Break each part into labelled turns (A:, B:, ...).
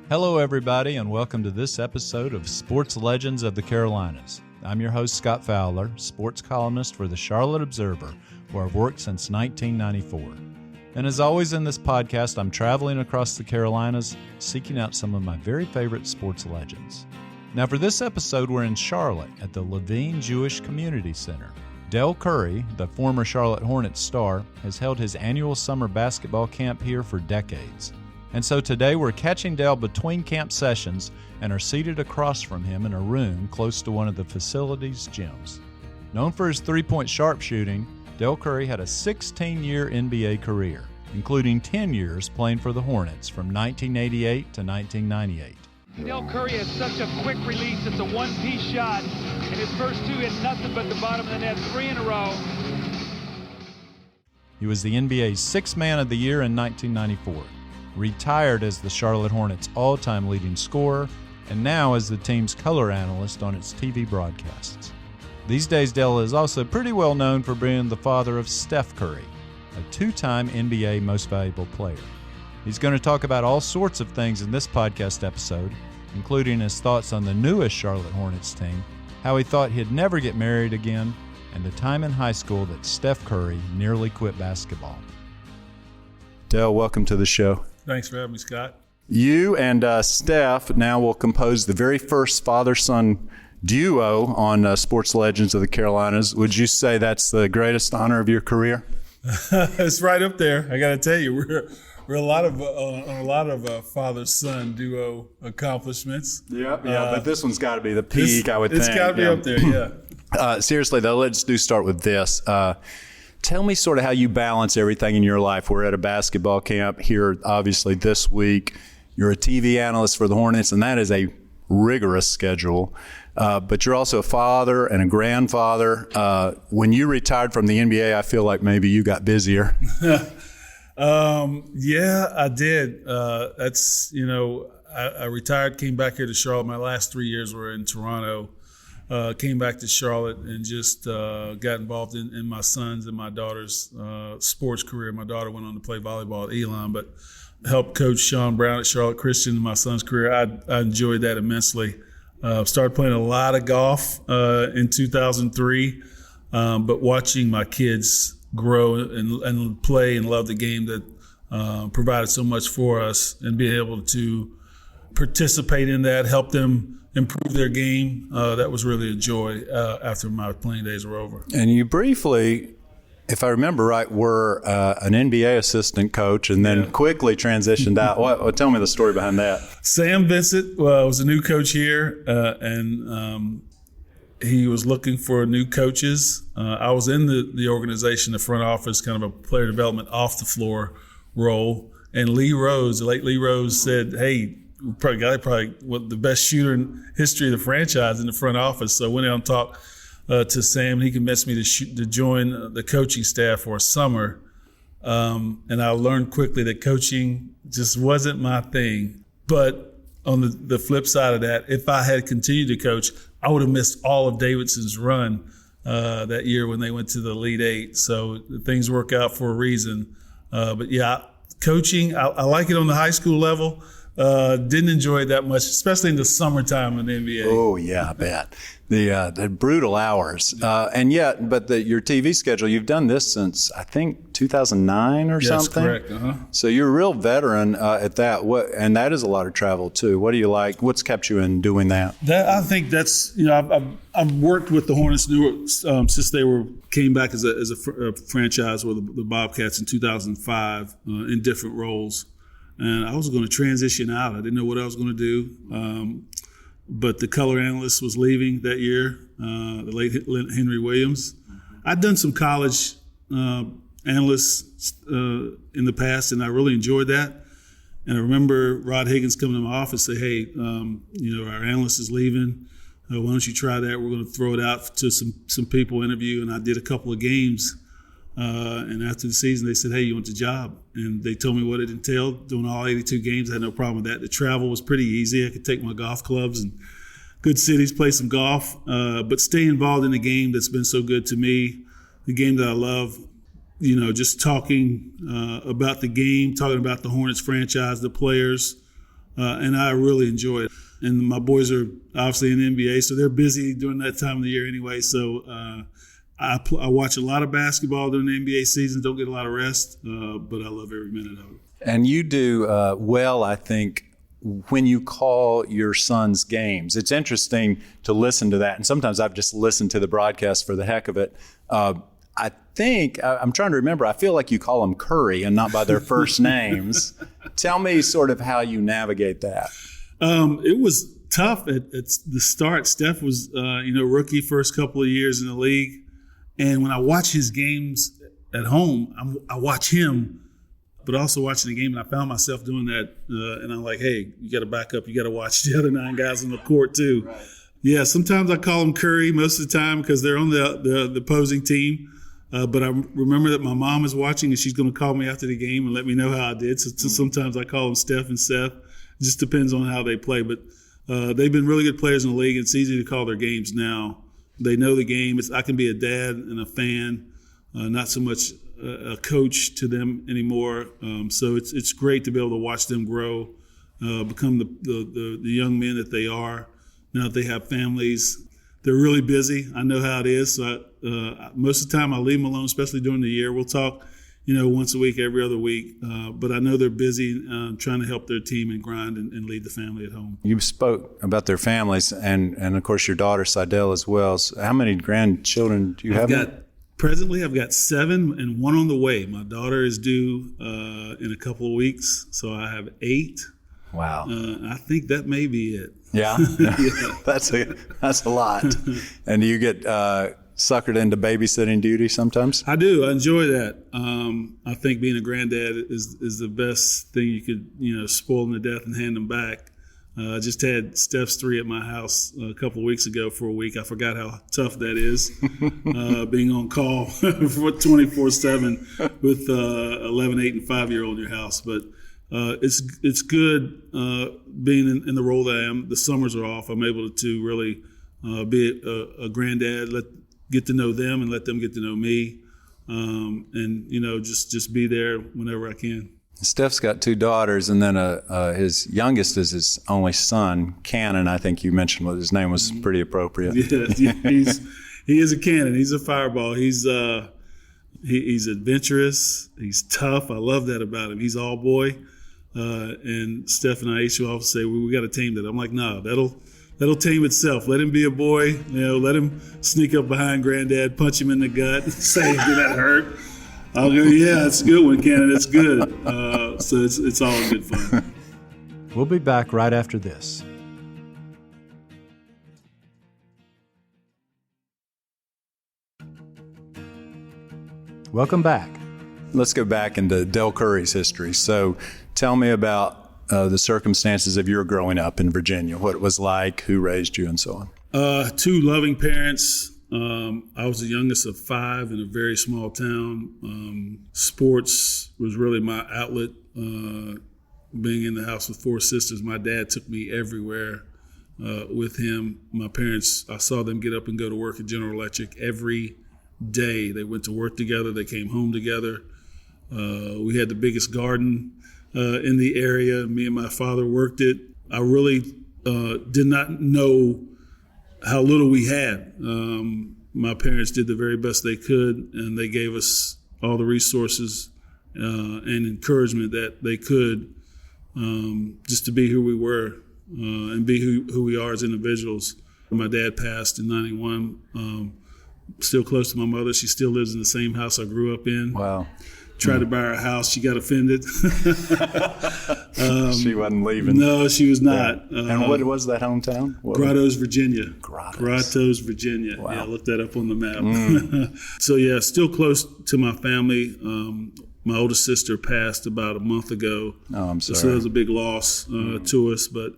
A: Hello, everybody, and welcome to this episode of Sports Legends of the Carolinas. I'm your host, Scott Fowler, sports columnist for the Charlotte Observer, where I've worked since 1994. And as always in this podcast, I'm traveling across the Carolinas, seeking out some of my very favorite sports legends. Now, for this episode, we're in Charlotte at the Levine Jewish Community Center. Dell Curry, the former Charlotte Hornets star, has held his annual summer basketball camp here for decades. And so today we're catching Dell between camp sessions and are seated across from him in a room close to one of the facility's gyms. Known for his three-point sharpshooting, Dell Curry had a 16-year NBA career, including 10 years playing for the Hornets from 1988 to 1998.
B: Dell Curry has such a quick release. It's a one-piece shot, and his first two hit nothing but the bottom of the net, 3 in a row.
A: He was the NBA's Sixth Man of the Year in 1994. Retired as the Charlotte Hornets' all-time leading scorer, and now as the team's color analyst on its TV broadcasts. These days, Dell is also pretty well known for being the father of Steph Curry, a two-time NBA Most Valuable Player. He's going to talk about all sorts of things in this podcast episode, including his thoughts on the newest Charlotte Hornets team, how he thought he'd never get married again, and the time in high school that Steph Curry nearly quit basketball. Dell, welcome to the show.
C: Thanks for having me, Scott.
A: You and Steph now will compose the very first father-son duo on Sports Legends of the Carolinas. Would you say that's the greatest honor of your career?
C: It's right up there. I got to tell you, we're a lot of father-son duo accomplishments.
A: Yeah, but this one's got to be the peak, I would think.
C: It's got to be up there, yeah.
A: Seriously, though, let's start with this. Tell me sort of how you balance everything in your life. We're at a basketball camp here, obviously, this week. You're a TV analyst for the Hornets, and that is a rigorous schedule. But you're also a father and a grandfather. When you retired from the NBA, I feel like maybe you got busier.
C: Yeah, I did. I retired, came back here to Charlotte. My last 3 years were in Toronto. Came back to Charlotte and just got involved in my son's and my daughter's sports career. My daughter went on to play volleyball at Elon, but helped coach Sean Brown at Charlotte Christian in my son's career. I enjoyed that immensely. Started playing a lot of golf in 2003, but watching my kids grow and play and love the game that provided so much for us, and being able to participate in that, help them improve their game. That was really a joy after my playing days were over.
A: And you briefly, if I remember right, were an NBA assistant coach and then quickly transitioned out. Tell me the story behind that.
C: Sam Vincent was a new coach here, and he was looking for new coaches. I was in the organization, the front office, kind of a player development off the floor role. And Lee Rose, the late Lee Rose, said, hey, probably the best shooter in history of the franchise in the front office. So I went out and talked to Sam, and he convinced me to join the coaching staff for a summer. And I learned quickly that coaching just wasn't my thing. But on the flip side of that, if I had continued to coach, I would have missed all of Davidson's run that year when they went to the Elite Eight. So things work out for a reason. But yeah, coaching, I like it on the high school level. Didn't enjoy it that much, especially in the summertime in the NBA.
A: Oh, yeah, I bet. The brutal hours. And yet, but your TV schedule, you've done this since, I think, 2009 or something?
C: That's correct. Uh-huh.
A: So you're a real veteran at that. And that is a lot of travel, too. What do you like? What's kept you in doing that?
C: I think that's, I've worked with the Hornets since they came back as a franchise with the Bobcats in 2005 in different roles. And I was going to transition out. I didn't know what I was going to do. But the color analyst was leaving that year, the late Henry Williams. I'd done some college analysts in the past, and I really enjoyed that. And I remember Rod Higgins coming to my office and say, hey, our analyst is leaving. Why don't you try that? We're going to throw it out to some people interview. And I did a couple of games. And after the season, they said, hey, you want the job? And they told me what it entailed. Doing all 82 games, I had no problem with that. The travel was pretty easy. I could take my golf clubs and good cities, play some golf. But stay involved in the game that's been so good to me, the game that I love, just talking about the game, talking about the Hornets franchise, the players, and I really enjoy it. And my boys are obviously in the NBA, so they're busy during that time of the year anyway. So I watch a lot of basketball during the NBA season. Don't get a lot of rest, but I love every minute of it.
A: And you do well, I think, when you call your son's games. It's interesting to listen to that. And sometimes I've just listened to the broadcast for the heck of it. I think, I'm trying to remember, I feel like you call them Curry and not by their first names. Tell me sort of how you navigate that.
C: It was tough at the start. Steph was, rookie first couple of years in the league. And when I watch his games at home, I watch him, but also watching the game. And I found myself doing that. And I'm like, hey, you got to back up. You got to watch the other 9 guys on the court too. Right. Yeah, sometimes I call them Curry most of the time because they're on the opposing team. But I remember that my mom is watching and she's going to call me after the game and let me know how I did. So sometimes I call them Steph and Seth. It just depends on how they play. But they've been really good players in the league. It's easy to call their games now. They know the game. I can be a dad and a fan, not so much a coach to them anymore. So it's great to be able to watch them grow, become the young men that they are. Now that they have families, they're really busy. I know how it is. So most of the time I leave them alone, especially during the year. We'll talk, once a week, every other week. But I know they're busy trying to help their team and grind and lead the family at home.
A: You spoke about their families and of course your daughter Seidel as well. So how many grandchildren do you have?
C: Presently, I've got 7 and 1 on the way. My daughter is due in a couple of weeks, so I have 8.
A: Wow.
C: I think that may be it.
A: Yeah?
C: Yeah.
A: That's a lot. And do you get suckered into babysitting duty sometimes?
C: I do. I enjoy that. I think being a granddad is the best thing you could, spoil them to death and hand them back. I just had Steph's 3 at my house a couple of weeks ago for a week. I forgot how tough that is, being on call for 24/7 with 11, 8, and 5-year-old in your house. But it's good being in the role that I am. The summers are off. I'm able to really be a granddad, get to know them and let them get to know me, and just be there whenever I can.
A: Steph's got 2 daughters, and then his youngest is his only son, Cannon. I think you mentioned what his name was pretty appropriate.
C: Yeah, he is a cannon. He's a fireball. He's adventurous. He's tough. I love that about him. He's all boy. And Steph and Aisha often say, we got to tame that. I'm like, no, that'll tame itself. Let him be a boy. Let him sneak up behind granddad, punch him in the gut, say, did that hurt? I'll go, yeah, it's a good one, Cannon. It's good. So it's all good fun.
A: We'll be back right after this. Welcome back. Let's go back into Dell Curry's history. So tell me about the circumstances of your growing up in Virginia, what it was like, who raised you, and so on. 2 loving parents. I was the youngest of 5 in a very small town. Sports was really my outlet. Being in the house with 4 sisters, my dad took me everywhere with him. My parents, I saw them get up and go to work at General Electric every day. They went to work together. They came home together. We had the biggest garden in the area. Me and my father worked it. I really did not know how little we had. My parents did the very best they could, and they gave us all the resources and encouragement that they could, just to be who we were and be who we are as individuals. My dad passed in 91. Still close to my mother. She still lives in the same house I grew up in. Wow.
C: Tried to buy her a house. She got offended.
A: She wasn't leaving.
C: No, she was not.
A: Yeah. And what was that hometown?
C: Grottoes, Virginia.
A: Grottoes,
C: Virginia.
A: Wow.
C: Yeah, I looked that up on the map. So, yeah, still close to my family. My oldest sister passed about a month ago.
A: Oh, I'm sorry.
C: So that was a big loss to us. But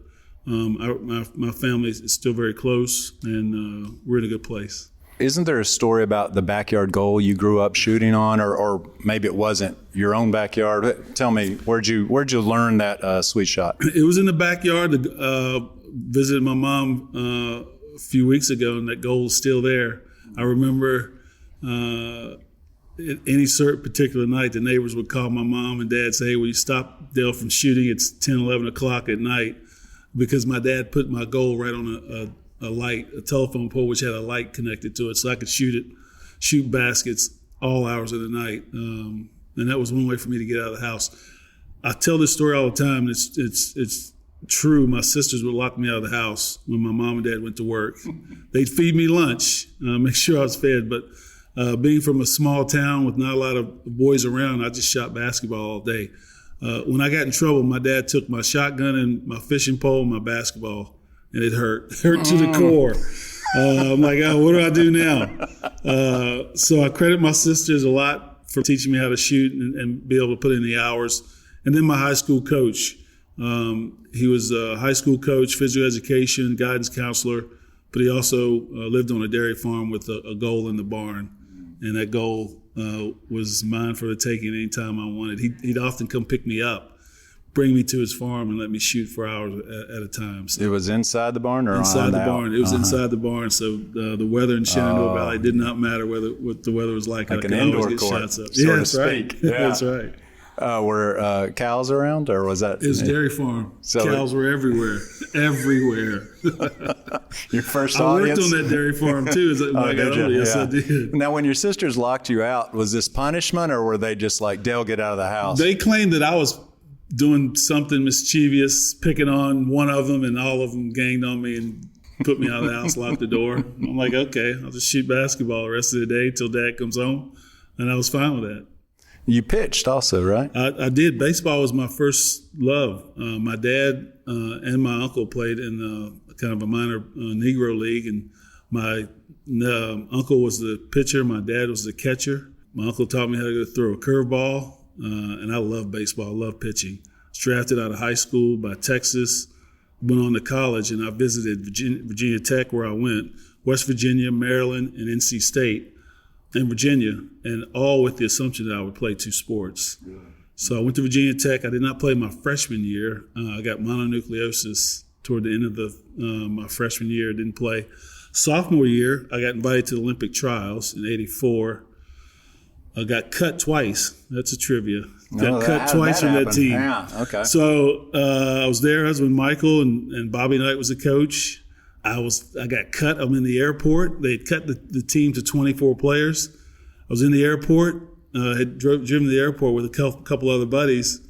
C: my family is still very close, and we're in a good place.
A: Isn't there a story about the backyard goal you grew up shooting on, or maybe it wasn't your own backyard? Tell me, where'd you learn that sweet shot?
C: It was in the backyard. Visited my mom a few weeks ago, and that goal is still there. I remember any certain particular night, the neighbors would call my mom and dad, say, hey, will you stop Dell from shooting? It's 10, 11 o'clock at night, because my dad put my goal right on a light, a telephone pole, which had a light connected to it, so I could shoot baskets all hours of the night. And that was one way for me to get out of the house. I tell this story all the time. It's true. My sisters would lock me out of the house when my mom and dad went to work. They'd feed me lunch, make sure I was fed. But being from a small town with not a lot of boys around, I just shot basketball all day. When I got in trouble, my dad took my shotgun and my fishing pole and my basketball, and it hurt to the core. I'm like, oh, what do I do now? So I credit my sisters a lot for teaching me how to shoot and be able to put in the hours. And then my high school coach. He was a high school coach, physical education, guidance counselor, but he also lived on a dairy farm with a goal in the barn. And that goal was mine for the taking any time I wanted. He'd often come pick me up, bring me to his farm, and let me shoot for hours at a time. So
A: it was inside the barn or
C: inside the
A: out?
C: barn? It was inside the barn. So the weather in Shenandoah Valley did not matter what the weather was like.
A: Like
C: I
A: an
C: could
A: indoor
C: always get
A: court,
C: shots up.
A: so to
C: That's
A: speak.
C: right.
A: Yeah.
C: That's right.
A: Were cows around, or was that?
C: It was a dairy farm.
A: So
C: cows were everywhere.
A: Your first
C: I
A: audience?
C: worked on that dairy farm too. When I got older. Yes, I did.
A: Now, when your sisters locked you out, was this punishment, or were they just like, Dale, get out of the house?
C: They claimed that I was doing something mischievous, picking on one of them, and all of them ganged on me and put me out of the house, locked the door. I'm like, okay, I'll just shoot basketball the rest of the day till Dad comes home, and I was fine with that.
A: You pitched also, right?
C: I did. Baseball was my first love. My dad and my uncle played in kind of a minor Negro league, and my uncle was the pitcher. My dad was the catcher. My uncle taught me how to throw a curveball, and I love baseball. I love pitching. I was drafted out of high school by Texas, went on to college, and I visited Virginia Tech, where I went, West Virginia, Maryland, and NC State. In Virginia, and all with the assumption that I would play two sports. Yeah. So I went to Virginia Tech. I did not play my freshman year. I got mononucleosis toward the end of my freshman year. Didn't play. Sophomore year, I got invited to the Olympic trials in '84. I got cut twice. That's a trivia. Got cut twice from that team.
A: Yeah, okay.
C: So I was there. I was with Michael, and Bobby Knight was the coach. I got cut. I'm in the airport. They had cut the team to 24 players. I was in the airport. Had driven to the airport with a couple other buddies,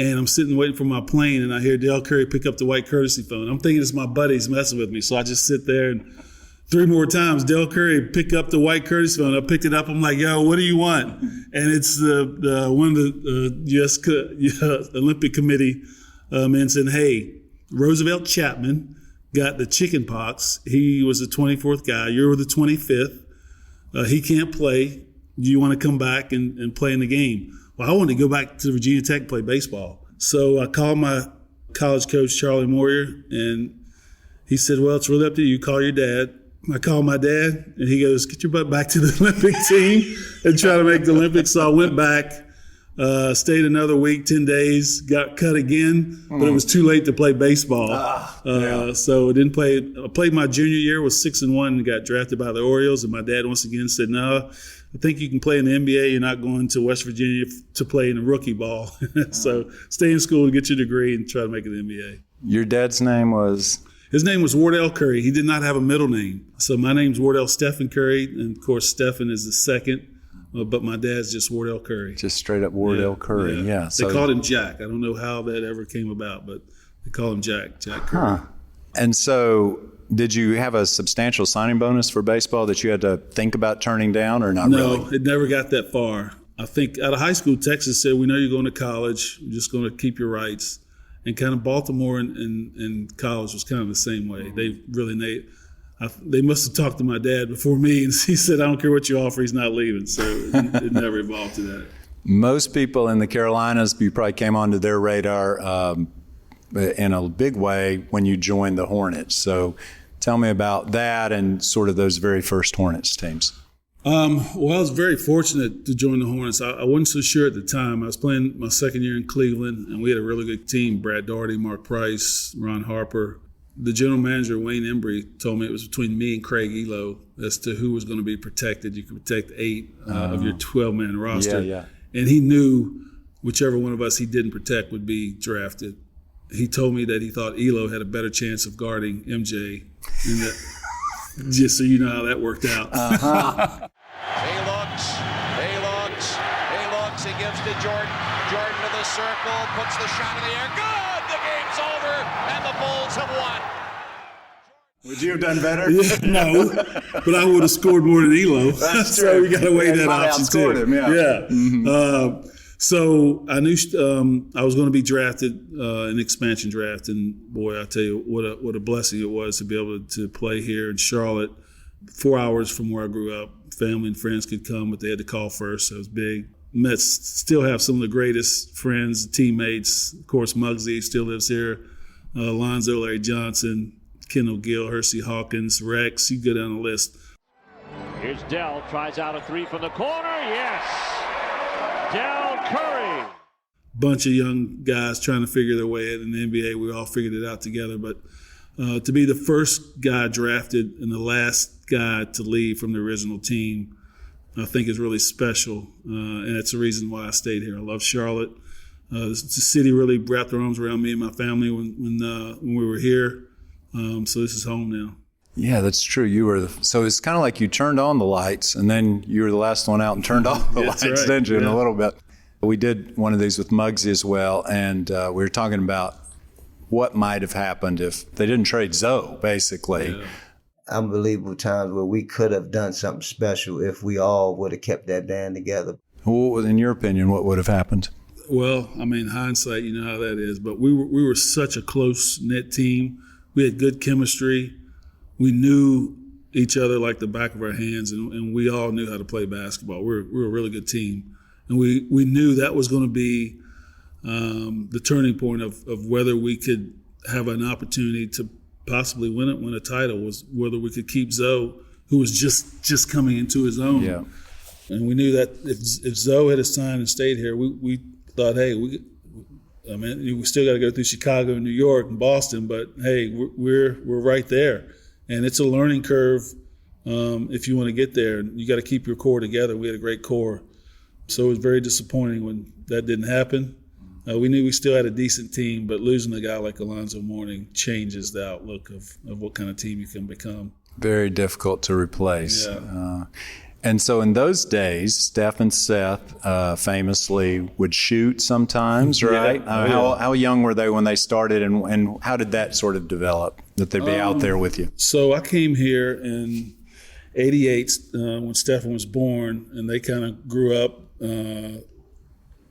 C: and I'm sitting waiting for my plane, and I hear Dell Curry pick up the white courtesy phone. I'm thinking it's my buddies messing with me, so I just sit there, and 3 more times Dell Curry pick up the white courtesy phone. I picked it up. I'm like, yo, what do you want? And it's one of the U.S. Olympic Committee men saying, hey, Roosevelt Chapman got the chicken pox. He was the 24th guy. You're the 25th. He can't play. Do you want to come back and play in the game? Well, I wanted to go back to Virginia Tech and play baseball. So I called my college coach, Charlie Moyer, and he said, well, it's really up to you. Call your dad. I called my dad, and he goes, get your butt back to the Olympic team and try to make the Olympics. So I went back. Stayed another week, 10 days, got cut again, but it was too late to play baseball. So I didn't play. I played my junior year, was 6-1, and got drafted by the Orioles. And my dad once again said, no, I think you can play in the NBA. You're not going to West Virginia to play in the rookie ball. So stay in school to get your degree and try to make it in the NBA.
A: Your dad's name was?
C: His name was Wardell Curry. He did not have a middle name. So my name's Wardell Stephen Curry, and of course Stephen is the second. But my dad's just Wardell Curry.
A: Just straight up Wardell Curry, yeah.
C: So, they called him Jack. I don't know how that ever came about, but they call him Jack Curry.
A: Huh. And so did you have a substantial signing bonus for baseball that you had to think about turning down or not really?
C: No, it never got that far. I think out of high school, Texas said, we know you're going to college. We're just going to keep your rights. And kind of Baltimore and college was kind of the same way. They must have talked to my dad before me, and he said, I don't care what you offer, he's not leaving. So it never evolved to that.
A: Most people in the Carolinas, you probably came onto their radar in a big way when you joined the Hornets. So tell me about that and sort of those very first Hornets teams.
C: Well, I was very fortunate to join the Hornets. I wasn't so sure at the time. I was playing my second year in Cleveland, and we had a really good team. Brad Daugherty, Mark Price, Ron Harper. the general manager, Wayne Embry, told me it was between me and Craig Elo as to who was going to be protected. You could protect 8 of your 12-man roster.
A: Yeah.
C: And he knew whichever one of us he didn't protect would be drafted. He told me that he thought Elo had a better chance of guarding MJ. And that, just so you know how that worked out.
D: He looks, he gives to Jordan. Jordan to the circle, puts the shot in the air. Good! The game's over, and the Bulls have won.
A: Would you have done better?
C: Yeah, no, but I would have scored more than Elo.
A: That's
C: so
A: true.
C: we got to weigh that option too.
A: Him, yeah.
C: Mm-hmm. So I knew I was going to be drafted in expansion draft, and boy, I tell you what a blessing it was to be able to play here in Charlotte, 4 hours from where I grew up. Family and friends could come, but they had to call first. So it was big. Still have some of the greatest friends, teammates. Of course, Muggsy still lives here. Lonzo, Larry Johnson, Kendall Gill, Hersey Hawkins, Rex. You go down the list.
E: Here's Dell, tries out a 3 from the corner. Yes! Dell Curry.
C: Bunch of young guys trying to figure their way in the NBA. We all figured it out together. But to be the first guy drafted and the last guy to leave from the original team, I think is really special. And it's the reason why I stayed here. I love Charlotte. The city really wrapped their arms around me and my family when we were here. So this is home now.
A: Yeah, that's true. So it's kind of like you turned on the lights, and then you were the last one out and turned off the lights,
C: right.
A: didn't you, in
C: Yeah.
A: a little bit. We did one of these with Muggsy as well, and we were talking about what might have happened if they didn't trade Zoe, basically.
C: Yeah.
F: Unbelievable times where we could have done something special if we all would have kept that band together.
A: Well, in your opinion, what would have happened?
C: Well, I mean, hindsight, you know how that is. But we were such a close-knit team. We had good chemistry. We knew each other like the back of our hands, and we all knew how to play basketball. We were a really good team. And we knew that was going to be the turning point of whether we could have an opportunity to possibly win a title, was whether we could keep Zoe, who was just coming into his own.
A: Yeah.
C: And we knew that if Zoe had signed and stayed here, we thought, hey, we still got to go through Chicago and New York and Boston, but hey, we're right there. And it's a learning curve if you want to get there. You got to keep your core together. We had a great core. So it was very disappointing when that didn't happen. We knew we still had a decent team, but losing a guy like Alonzo Mourning changes the outlook of what kind of team you can become.
A: Very difficult to replace.
C: Yeah.
A: And so in those days, Steph and Seth famously would shoot sometimes, right?
C: Yeah.
A: How young were they when they started, and how did that sort of develop, that they'd be out there with you?
C: So I came here in 88 when Stephen was born, and they kind of grew up.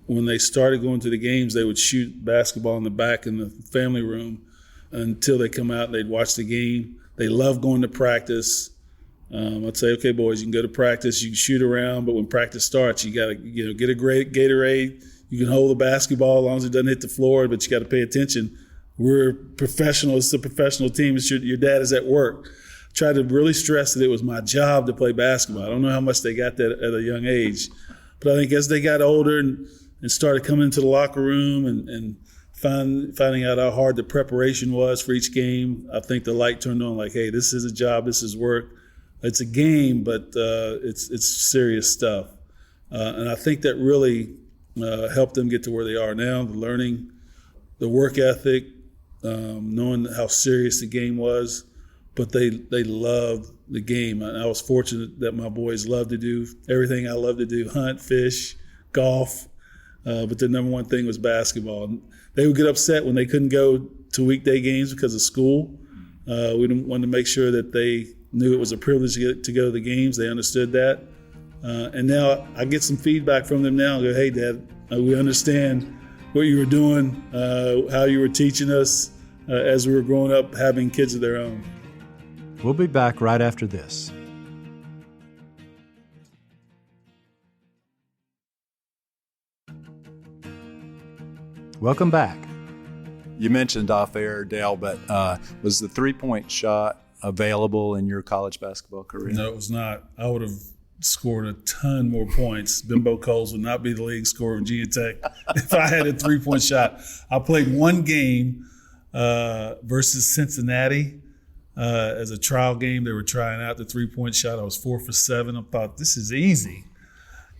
C: When they started going to the games, they would shoot basketball in the back in the family room until they come out and they'd watch the game. They loved going to practice. I'd say, okay, boys, you can go to practice, you can shoot around, but when practice starts, you got to get a great Gatorade. You can hold the basketball as long as it doesn't hit the floor, but you got to pay attention. We're professional. It's a professional team. Your dad is at work. I tried to really stress that it was my job to play basketball. I don't know how much they got that at a young age, but I think as they got older and started coming into the locker room and finding out how hard the preparation was for each game, I think the light turned on like, hey, this is a job, this is work. It's a game, but it's serious stuff. And I think that really helped them get to where they are now, the learning, the work ethic, knowing how serious the game was. But they loved the game. And I was fortunate that my boys loved to do everything I love to do, hunt, fish, golf. But the number one thing was basketball. They would get upset when they couldn't go to weekday games because of school. We wanted to make sure that they knew it was a privilege to go to the games. They understood that. And now I get some feedback from them now. I go, hey, Dad, we understand what you were doing, how you were teaching us as we were growing up, having kids of their own.
A: We'll be back right after this. Welcome back. You mentioned off air, Dale, but was the three-point shot available in your college basketball career?
C: No, it was not. I would have scored a ton more points. Bimbo Coles would not be the league scorer in G Tech if I had a three-point shot. I played one game versus Cincinnati as a trial game. They were trying out the three-point shot. I was 4 for 7. I thought, this is easy.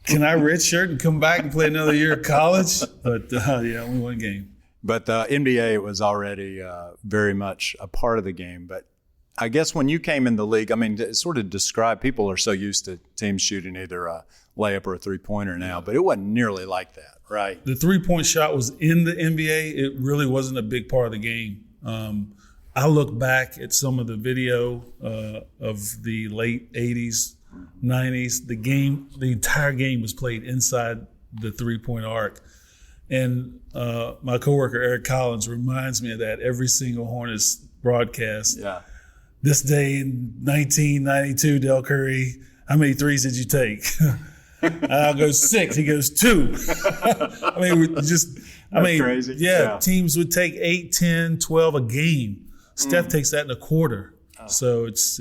C: Can I redshirt and come back and play another year of college? But, only one game.
A: But the NBA was already very much a part of the game. But I guess when you came in the league, I mean, to sort of describe, people are so used to teams shooting either a layup or a three-pointer now, but it wasn't nearly like that, right?
C: The three-point shot was in the NBA. It really wasn't a big part of the game. I look back at some of the video of the late 80s, 90s. The entire game was played inside the three-point arc. And my coworker, Eric Collins, reminds me of that every single Hornets broadcast.
A: Yeah.
C: This day in 1992, Dell Curry, how many threes did you take? I'll go 6. He goes 2.
A: Crazy.
C: Yeah, teams would take 8, 10, 12 a game. Steph takes that in a quarter. So it's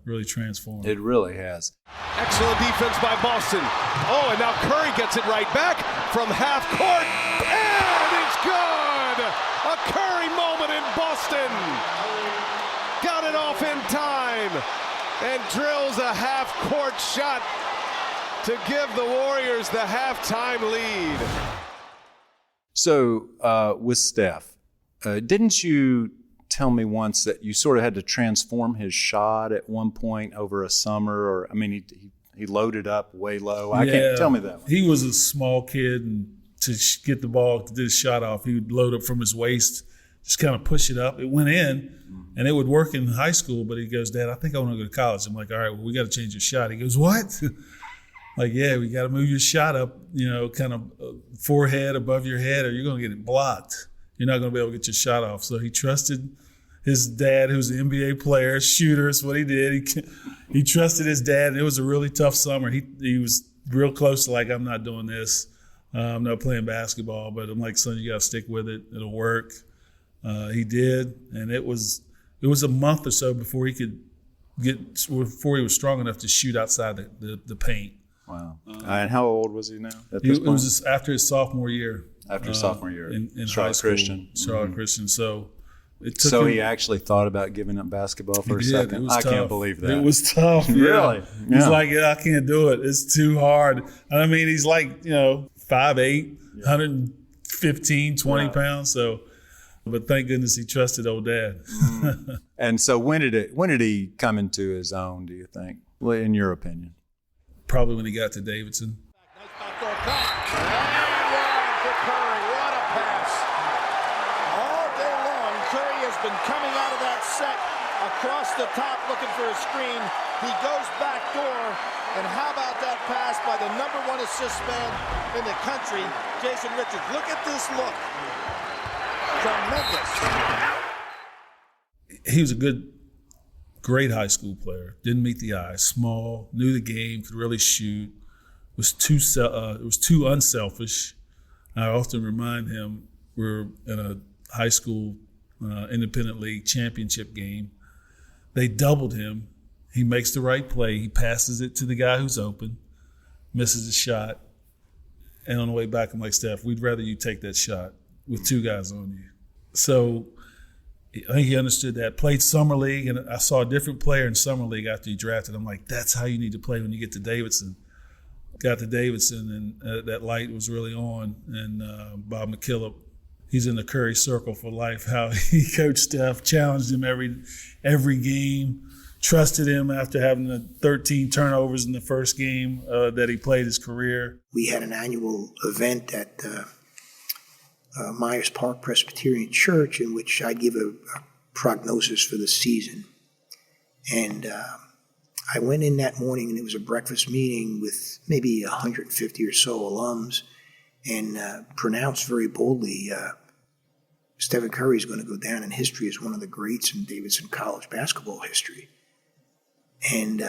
C: really transformed.
A: It really has.
G: Excellent defense by Boston. Oh, and now Curry gets it right back from half court. And it's good! A Curry moment in Boston. Got it off in time and drills a half-court shot to give the Warriors the halftime lead.
A: So with Steph, didn't you tell me once that you sort of had to transform his shot at one point over a summer? Or I mean, he loaded up way low. I can't tell me that one.
C: He was a small kid, and to get the ball, to do his shot off, he would load up from his waist, just kind of push it up. It went in, and it would work in high school. But he goes, "Dad, I think I want to go to college." I'm like, "All right, well, we got to change your shot." He goes, "What?" Like, yeah, we got to move your shot up, kind of forehead above your head, or you're going to get it blocked. You're not going to be able to get your shot off. So he trusted his dad, who's an NBA player, shooter. Is what he did. He trusted his dad, and it was a really tough summer. He was real close to, like, I'm not doing this. I'm not playing basketball. But I'm like, son, you got to stick with it. It'll work. He did, and it was a month or so before he was strong enough to shoot outside the paint.
A: Wow. And how old was he now at
C: It
A: this point?
C: was just after his sophomore year.
A: After his sophomore year.
C: In
A: Charlotte Christian.
C: Charlotte Christian. So it took
A: So
C: him,
A: he actually thought about giving up basketball for a
C: did.
A: second?
C: It was
A: I
C: tough.
A: can't believe that.
C: It was tough.
A: Really?
C: Yeah. He's
A: Yeah.
C: like, I can't do it. It's too hard. I mean, he's like, 5'8", 115, 20 pounds. So, but thank goodness he trusted old dad.
A: And so when did he come into his own, do you think, in your opinion?
C: Probably when he got to Davidson.
D: Nice backdoor cut. And one for Curry. What a pass. All day long, Curry has been coming out of that set across the top looking for a screen. He goes back door. And how about that pass by the #1 assist man in the country, Jason Richards. Look at this look. Tremendous.
C: He was a great high school player. Didn't meet the eye. Small, knew the game, could really shoot. Was too unselfish. I often remind him we're in a high school independent league championship game. They doubled him. He makes the right play. He passes it to the guy who's open, misses a shot. And on the way back, I'm like, Steph, we'd rather you take that shot with 2 guys on you. So I think he understood that. Played summer league, and I saw a different player in summer league after he drafted. I'm like, that's how you need to play when you get to Davidson. Got to Davidson, and that light was really on. And Bob McKillop, he's in the Curry circle for life. How he coached Steph, challenged him every game, trusted him after having the 13 turnovers in the first game that he played his career.
H: We had an annual event at Myers Park Presbyterian Church in which I'd give a prognosis for the season. And I went in that morning, and it was a breakfast meeting with maybe 150 or so alums, and pronounced very boldly, Stephen Curry is going to go down in history as one of the greats in Davidson College basketball history. And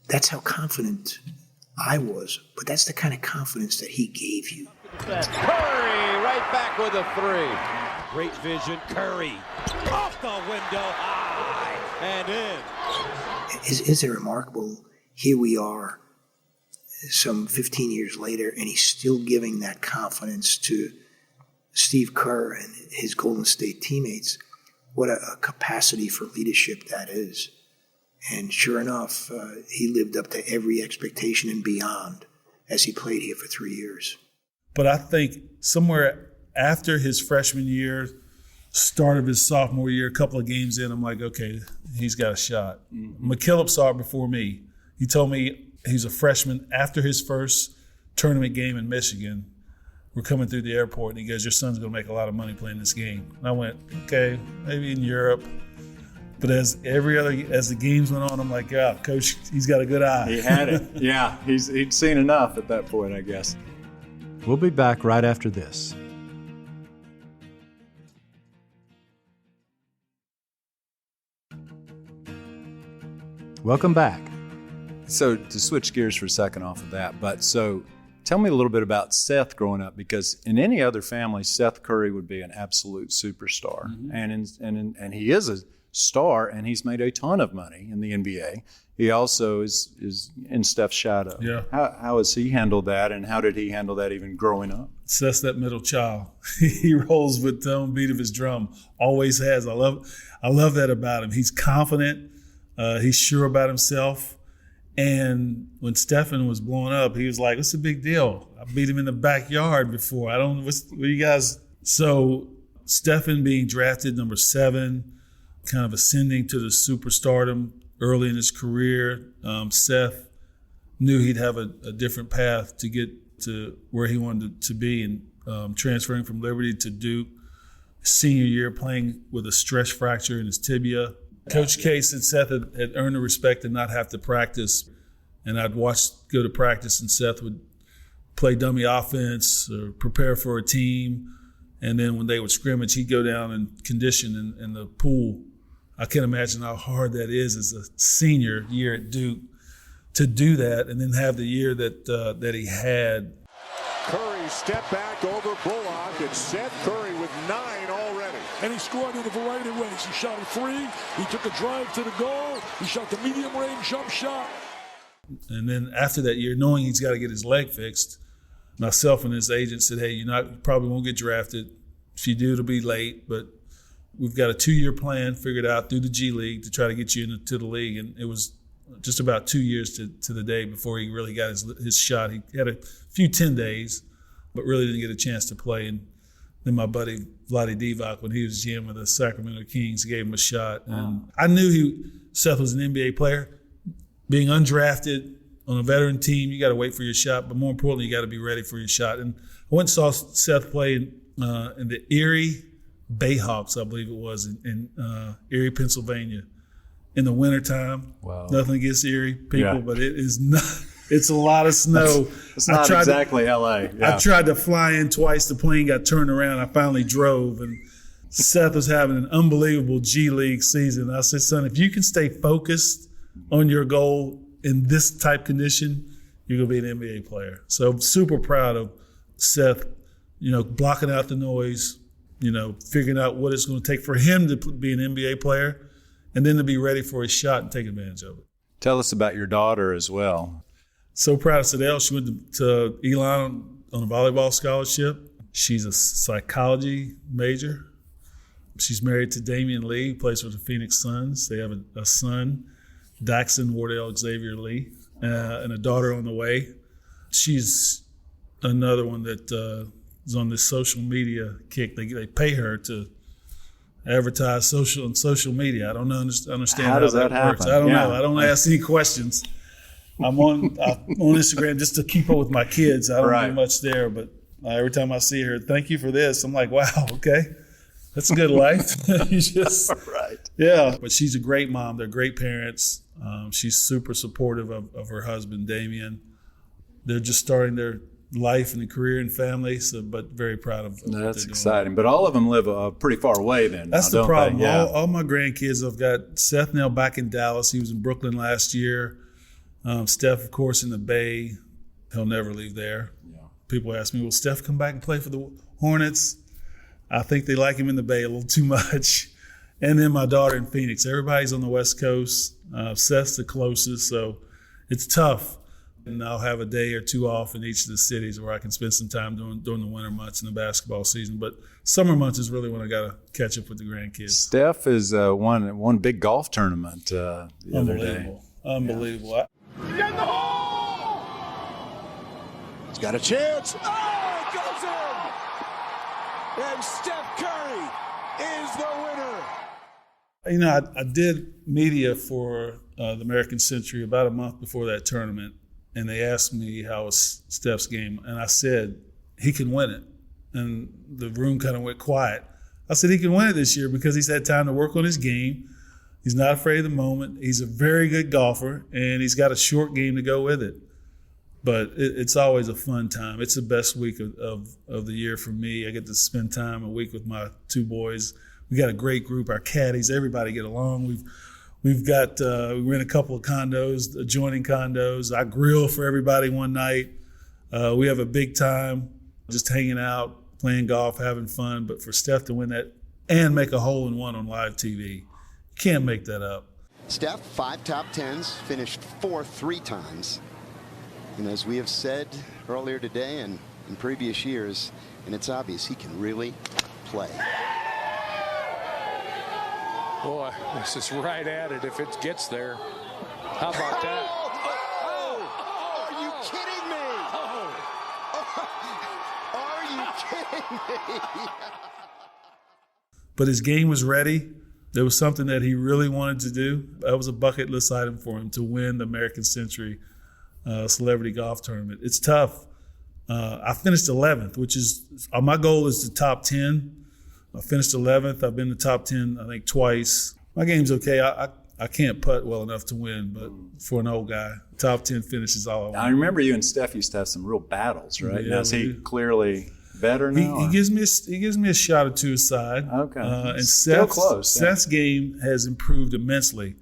H: that's how confident I was, but that's the kind of confidence that he gave you.
D: Curry right back with a 3. Great vision. Curry off the window, high and in.
H: Isn't it remarkable? Here we are some 15 years later, and he's still giving that confidence to Steve Kerr and his Golden State teammates, what a capacity for leadership that is. And sure enough, he lived up to every expectation and beyond as he played here for 3 years.
C: But I think somewhere after his freshman year, start of his sophomore year, a couple of games in, I'm like, okay, he's got a shot. McKillop saw it before me. He told me he's a freshman after his first tournament game in Michigan. We're coming through the airport, and he goes, your son's going to make a lot of money playing this game. And I went, okay, maybe in Europe. But as the games went on, I'm like, yeah, Coach, he's got a good eye.
A: He had it. Yeah, he'd seen enough at that point, I guess. We'll be back right after this. Welcome back. So to switch gears for a second off of that, so tell me a little bit about Seth growing up, because in any other family, Seth Curry would be an absolute superstar, and he is a star, and he's made a ton of money in the NBA. He also is in Steph's shadow.
C: Yeah. How
A: has he handled that, and how did he handle that even growing up?
C: Seth's that middle child. He rolls with the own beat of his drum. Always has. I love that about him. He's confident. He's sure about himself. And when Stephen was blowing up, he was like, what's the big deal? I beat him in the backyard before. What you guys? So Stephen being drafted number 7, kind of ascending to the superstardom early in his career. Seth knew he'd have a different path to get to where he wanted to be, and transferring from Liberty to Duke. Senior year playing with a stress fracture in his tibia. Coach K said Seth had earned the respect to not have to practice, and I'd go to practice, and Seth would play dummy offense or prepare for a team, and then when they would scrimmage, he'd go down and condition in the pool. I can't imagine how hard that is as a senior year at Duke to do that, and then have the year that he had.
D: Curry step back over Bullock. It's Seth Curry with 9 already.
I: And he scored in a variety of ways. He shot a 3. He took a drive to the goal. He shot the medium-range jump shot.
C: And then after that year, knowing he's got to get his leg fixed, myself and his agent said, hey, you probably won't get drafted. If you do, it'll be late. But we've got a 2-year plan figured out through the G League to try to get you into the league. And it was just about 2 years to the day before he really got his shot. He had a few 10 days, but really didn't get a chance to play. And then my buddy Vlade Divac, when he was GM of the Sacramento Kings, gave him a shot. And I knew Seth was an NBA player. Being undrafted on a veteran team, you got to wait for your shot, but more importantly, you got to be ready for your shot. And I went and saw Seth play in the Erie Bayhawks, I believe it was, in Erie, Pennsylvania, in the wintertime.
A: Wow.
C: Nothing against Erie people, but it is not. It's a lot of snow.
A: It's not exactly LA. Yeah.
C: I tried to fly in twice. The plane got turned around. I finally drove, and Seth was having an unbelievable G League season. I said, son, if you can stay focused on your goal in this type condition, you're going to be an NBA player. So I'm super proud of Seth, blocking out the noise, figuring out what it's going to take for him to be an NBA player, and then to be ready for his shot and take advantage of it.
A: Tell us about your daughter as well.
C: So proud of Sadell. She went to Elon on a volleyball scholarship. She's a psychology major. She's married to Damian Lee, who plays for the Phoenix Suns. They have a son, Daxon Wardell Xavier Lee, and a daughter on the way. She's another one that is on this social media kick. They pay her to advertise on social media. I don't understand how that works. I don't know. I don't ask any questions. I'm on Instagram just to keep up with my kids. I don't do much there, but every time I see her, thank you for this, I'm like, wow, okay. That's a good life. Yeah. But she's a great mom. They're great parents. She's super supportive of her husband, Damian. They're just starting their life and career and family, but very proud of what
A: That's
C: they're
A: exciting.
C: doing.
A: But all of them live pretty far away then.
C: That's
A: now,
C: the problem.
A: Yeah.
C: All my grandkids, I've got Seth now back in Dallas. He was in Brooklyn last year. Steph, of course, in the Bay. He'll never leave there. Yeah. People ask me, will Steph come back and play for the Hornets? I think they like him in the Bay a little too much. And then my daughter in Phoenix. Everybody's on the West Coast. Seth's the closest, so it's tough. And I'll have a day or two off in each of the cities where I can spend some time during the winter months in the basketball season. But summer months is really when I got to catch up with the grandkids.
A: Steph is won big golf tournament the other day.
C: Unbelievable.
D: Get in the hole! He's got a chance. Oh, it goes in! And Steph Curry is the winner.
C: You know, I did media for the American Century about a month before that tournament, and they asked me how was Steph's game, and I said he can win it. And the room kind of went quiet. I said he can win it this year because he's had time to work on his game. He's not afraid of the moment. He's a very good golfer, and he's got a short game to go with it. But it's always a fun time. It's the best week of the year for me. I get to spend time a week with my two boys. We got a great group. Our caddies, everybody get along. We've got we rent a couple of condos, adjoining condos. I grill for everybody one night. We have a big time, just hanging out, playing golf, having fun. But for Steph to win that and make a hole-in-one on live TV, you can't make that up.
J: Steph, 5 top 10s, finished 4th 3 times. And as we have said earlier today and in previous years, and it's obvious he can really play.
I: Boy, this is right at it if it gets there. How about that?
J: Are you kidding me? Are you kidding me?
C: But his game was ready. There was something that he really wanted to do. That was a bucket list item for him to win the American Century Celebrity Golf Tournament. It's tough. I finished 11th, which is my goal is the top 10. I finished 11th. I've been in the top 10, I think, twice. My game's okay. I can't putt well enough to win, but for an old guy, top 10 finish is all I want.
A: I remember you and Steph used to have some real battles, right?
C: Yeah,
A: now, is he clearly better now?
C: He gives me a shot or two aside.
A: Okay.
C: And
A: Still close.
C: Seth's game has improved immensely.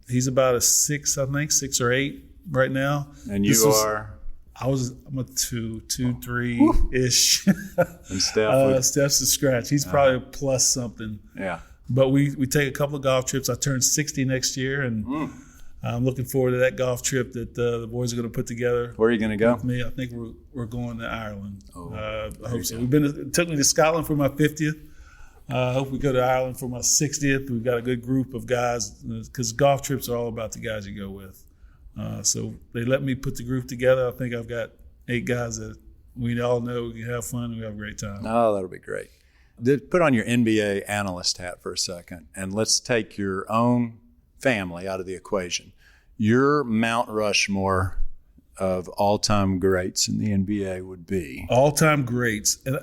C: He's about a 6, I think, 6 or 8 right now.
A: And you are?
C: I'm a 2, 3-ish.
A: And Steph?
C: Steph's a scratch. He's probably a plus something.
A: Yeah.
C: But we take a couple of golf trips. I turn 60 next year, and I'm looking forward to that golf trip that the boys are going to put together.
A: Where are you going to go?
C: With me, I think we're going to Ireland. I hope so.
A: Go.
C: It took me to Scotland for my 50th. I hope we go to Ireland for my 60th. We've got a good group of guys because golf trips are all about the guys you go with. So they let me put the group together. I think I've got 8 guys that we all know we can have fun and we have a great time.
A: Oh, that'll be great. Put on your NBA analyst hat for a second, and let's take your own family out of the equation. Your Mount Rushmore of all-time greats in the NBA would be?
C: All-time greats. And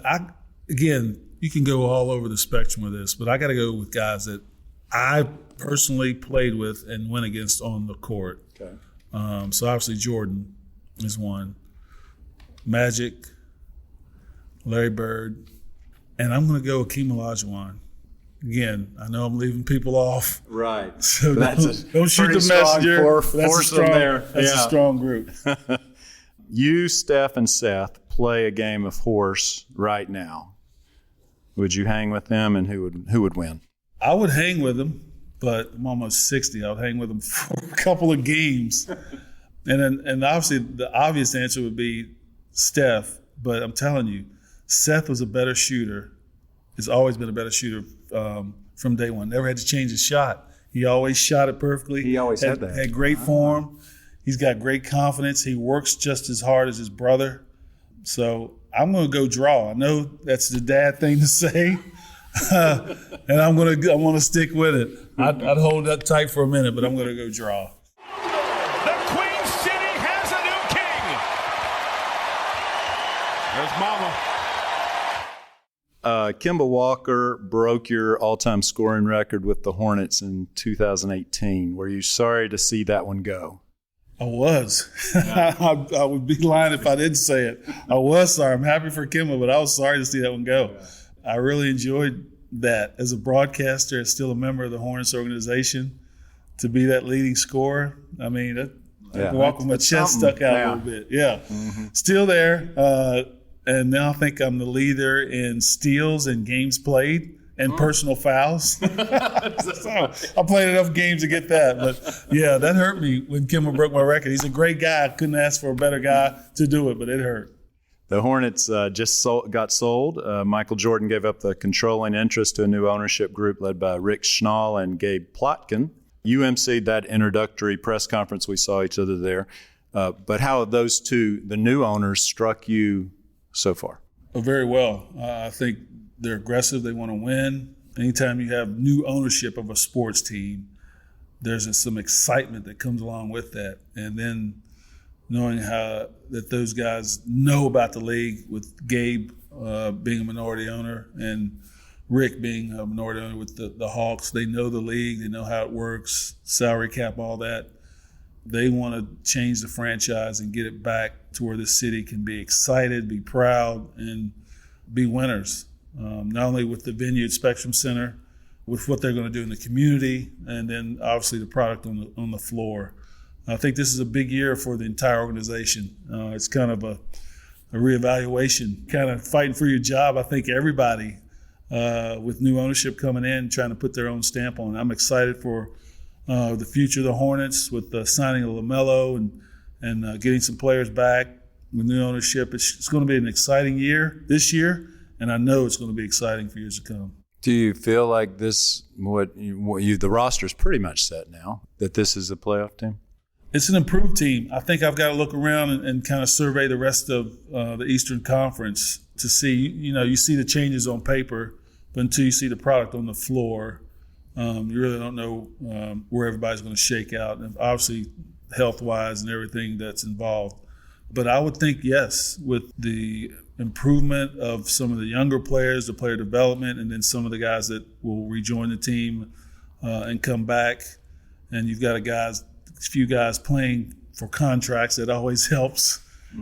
C: again, you can go all over the spectrum with this, but I got to go with guys that I personally played with and went against on the court.
A: Okay.
C: So obviously Jordan is one. Magic, Larry Bird, and I'm going to go with Hakeem Olajuwon. Again, I know I'm leaving people off.
A: Right.
C: So
A: don't
C: shoot the messenger. That's a strong group.
A: You, Steph, and Seth play a game of horse right now. Would you hang with them, and who would win?
C: I would hang with them, but I'm almost 60. I would hang with them for a couple of games. And obviously the obvious answer would be Steph, but I'm telling you, Seth was a better shooter. Has always been a better shooter from day one. Never had to change his shot. He always shot it perfectly.
A: He always had that.
C: Had great form. He's got great confidence. He works just as hard as his brother. So I'm going to go draw. I know that's the dad thing to say, and I'm going to stick with it. I'd hold that tight for a minute, but I'm going to go draw.
D: The Queen City has a new king. There's Mama.
A: Kemba Walker broke your all-time scoring record with the Hornets in 2018. Were you sorry to see that one go?
C: I was. I would be lying if I didn't say it. I was sorry. I'm happy for Kemba, but I was sorry to see that one go. I really enjoyed that. As a broadcaster, as still a member of the Hornets organization, to be that leading scorer, I mean, I walk with my chest stuck out a little bit. Yeah. Mm-hmm. Still there. And now I think I'm the leader in steals and games played and personal fouls. So I played enough games to get that. But, yeah, that hurt me when Kemba broke my record. He's a great guy. I couldn't ask for a better guy to do it, but it hurt.
A: The Hornets got sold. Michael Jordan gave up the controlling interest to a new ownership group led by Rick Schnall and Gabe Plotkin. You emceed that introductory press conference. We saw each other there. But how have those two, the new owners, struck you so far?
C: Very well. I think they're aggressive. They want to win. Anytime you have new ownership of a sports team, there's some excitement that comes along with that. And then knowing how that those guys know about the league, with Gabe being a minority owner and Rick being a minority owner with the Hawks, they know the league. They know how it works, salary cap, all that. They want to change the franchise and get it back to where the city can be excited, be proud, and be winners. Not only with the venue at Spectrum Center, with what they're going to do in the community, and then obviously the product on the floor. I think this is a big year for the entire organization. It's kind of a reevaluation, kind of fighting for your job. I think everybody, with new ownership coming in, trying to put their own stamp on it. I'm excited for the future of the Hornets with the signing of LaMelo and getting some players back with new ownership. It's going to be an exciting year this year, and I know it's going to be exciting for years to come.
A: Do you feel like this, the roster's pretty much set now, that this is a playoff team?
C: It's an improved team. I think I've got to look around and kind of survey the rest of the Eastern Conference to see, you see the changes on paper, but until you see the product on the floor, you really don't know where everybody's going to shake out, and obviously health-wise and everything that's involved. But I would think, yes, with the improvement of some of the younger players, the player development, and then some of the guys that will rejoin the team and come back, and you've got a few guys playing for contracts, that always helps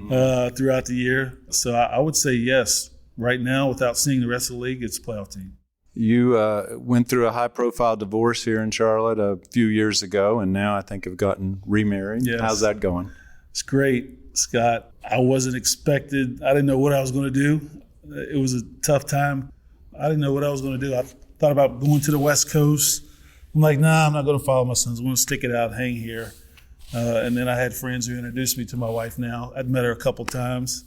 C: throughout the year. So I would say yes. Right now, without seeing the rest of the league, it's a playoff team.
A: You went through a high-profile divorce here in Charlotte a few years ago, and now I think have gotten remarried. Yes. How's that going?
C: It's great, Scott. I wasn't expected. I didn't know what I was going to do. It was a tough time. I didn't know what I was going to do. I thought about going to the West Coast. I'm like, nah, I'm not going to follow my sons. I'm going to stick it out, hang here. And then I had friends who introduced me to my wife now. I'd met her a couple times.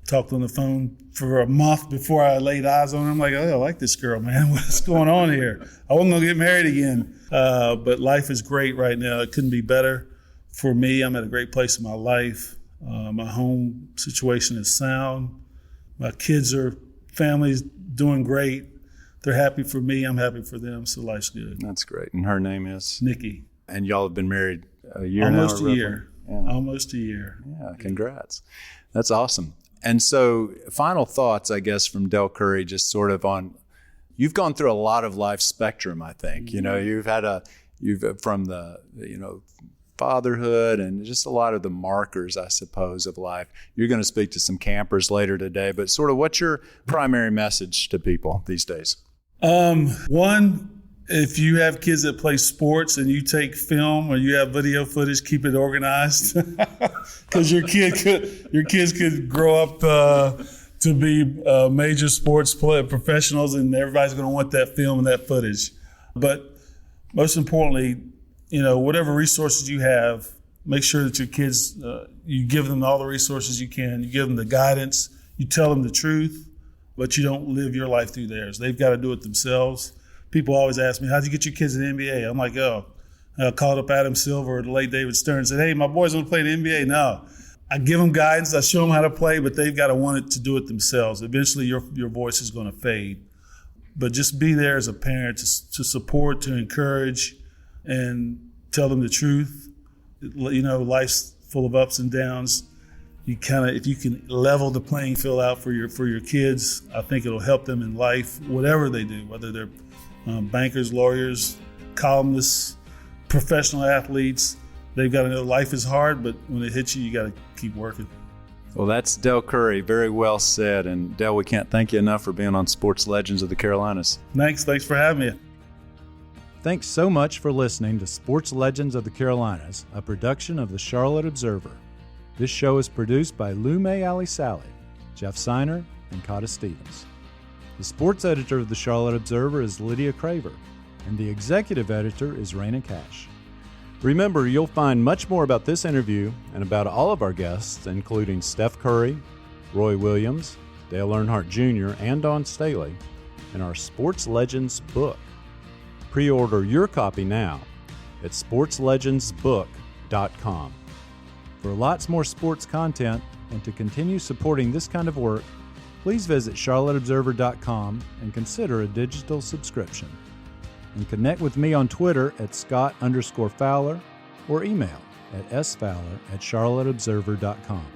C: Talked on the phone for a month before I laid eyes on her. I'm like, oh, I like this girl, man. What's going on here? I wasn't going to get married again. But life is great right now. It couldn't be better for me. I'm at a great place in my life. My home situation is sound. My family's doing great. They're happy for me. I'm happy for them. So life's good.
A: That's great. And her name is?
C: Nikki.
A: And y'all have been married a year
C: Almost
A: now?
C: A year. Yeah. Almost a year.
A: Yeah, congrats. That's awesome. And so final thoughts, I guess, from Dell Curry, just sort of on, you've gone through a lot of life spectrum, I think. Mm-hmm. You've from the, fatherhood and just a lot of the markers, I suppose, of life. You're going to speak to some campers later today, but sort of what's your primary message to people these days?
C: One, if you have kids that play sports and you take film or you have video footage, keep it organized, because your kids could grow up to be major sports professionals, and everybody's going to want that film and that footage. But most importantly, whatever resources you have, make sure that your kids, you give them all the resources you can. You give them the guidance. You tell them the truth, but you don't live your life through theirs. They've got to do it themselves. People always ask me, how'd you get your kids in the NBA? I'm like, I called up Adam Silver or the late David Stern and said, hey, my boys want to play in the NBA. No. I give them guidance. I show them how to play, but they've got to want it to do it themselves. Eventually, your voice is going to fade. But just be there as a parent to support, to encourage, and tell them the truth. Life's full of ups and downs. If you can level the playing field out for your kids, I think it'll help them in life, whatever they do, whether they're bankers, lawyers, columnists, professional athletes. They've got to know life is hard, but when it hits you, you got to keep working.
A: Well, that's Dell Curry. Very well said. And Dell, we can't thank you enough for being on Sports Legends of the Carolinas.
C: Thanks for having me.
A: Thanks so much for listening to Sports Legends of the Carolinas, a production of the Charlotte Observer. This show is produced by Lume Ali Sally, Jeff Seiner, and Cotta Stevens. The sports editor of the Charlotte Observer is Lydia Craver, and the executive editor is Raina Cash. Remember, you'll find much more about this interview and about all of our guests, including Steph Curry, Roy Williams, Dale Earnhardt Jr., and Dawn Staley, in our Sports Legends book. Pre-order your copy now at sportslegendsbook.com. For lots more sports content and to continue supporting this kind of work, please visit charlotteobserver.com and consider a digital subscription. And connect with me on Twitter at Scott_Fowler or email at sfowler@charlotteobserver.com.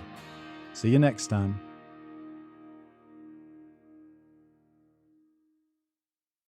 A: See you next time.